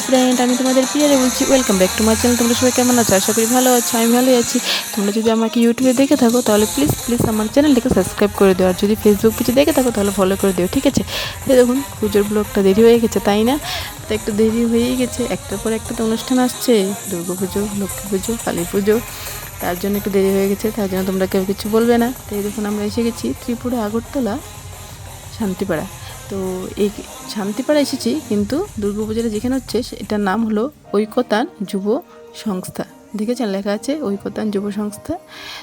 Friend, আমি তোমাদের প্রিয়ারে বলছি, welcome back to my channel. তোমরা সবাই কেমন আছো? আশা করি ভালো আছো, আমি ভালোই আছি। তোমরা যদি আমাকে ইউটিউবে দেখে থাকো তাহলে প্লিজ আমার চ্যানেলটাকে সাবস্ক্রাইব করে দিও, আর যদি ফেসবুক পেজে দেখে থাকো তাহলে ফলো করে দিও, ঠিক আছে? এই দেখুন পুজোর ব্লগটা দেরি হয়ে গেছে, তাই না? তো একটু দেরি হয়েই গেছে, একটার পর একটা তো অনুষ্ঠান আসছে, দুর্গা পুজো, লক্ষ্মী পুজো, কালী পুজো, তার জন্য একটু দেরি হয়ে গেছে। তার জন্য তোমরা কেউ কিছু বলবে না। তো এই দেখুন আমরা এসে গেছি ত্রিপুরা আগরতলা শান্তিপাড়া। তো এই শান্তিপাড়া এসেছি, কিন্তু দুর্গাপূজাটা যেখানে হচ্ছে এটার নাম হলো ঐকতান যুব সংস্থা। দেখেছেন লেখা আছে ঐকতান যুব সংস্থা।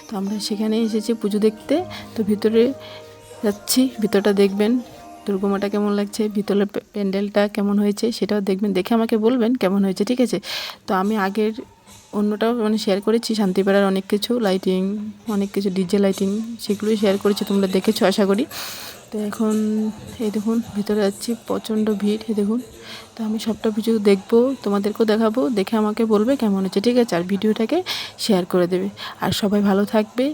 তো আমরা সেখানে এসেছি পুজো দেখতে। তো ভিতরে যাচ্ছি, ভিতরটা দেখবেন দুর্গামাটা কেমন লাগছে, ভিতরের প্যান্ডেলটা কেমন হয়েছে সেটাও দেখবেন, দেখে আমাকে বলবেন কেমন হয়েছে, ঠিক আছে? তো আমি আগের অন্যটাও শেয়ার করেছি শান্তিপাড়ার অনেক কিছু লাইটিং, অনেক কিছু ডিজে লাইটিং, সেগুলোই শেয়ার করেছি, তোমরা দেখেছো আশা করি। তো এখন এই দেখুন ভিতরে যাচ্ছি, প্রচণ্ড ভিড়, এই দেখুন। তো আমি সবটা ভিডিও দেখবো, তোমাদেরকেও দেখাবো, দেখে আমাকে বলবে কেমন হচ্ছে, ঠিক আছে? আর ভিডিওটাকে শেয়ার করে দেবে। আর সবাই ভালো থাকবে,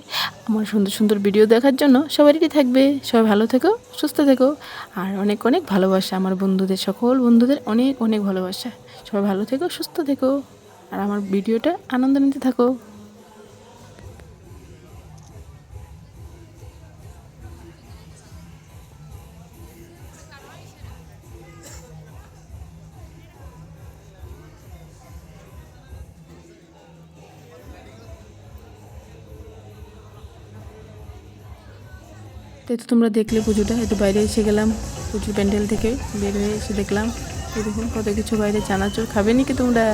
আমার সুন্দর ভিডিও দেখার জন্য সবারই থাকবে। সবাই ভালো থেকো, সুস্থ থেকো, আর অনেক ভালোবাসা আমার বন্ধুদের, সকল বন্ধুদের অনেক ভালোবাসা। সবাই ভালো থেকো, সুস্থ থেকো, আর আমার ভিডিওটা আনন্দ নিতে থাকো। তো তোমরা দেখলে পুজোটা, একটু বাইরে এসে গেলাম পুজোর প্যান্ডেল থেকে, বের হয়ে এসে দেখলাম এই দেখুন কত কিছু বাইরে। চানাচুর খাবে নাকি তোমরা?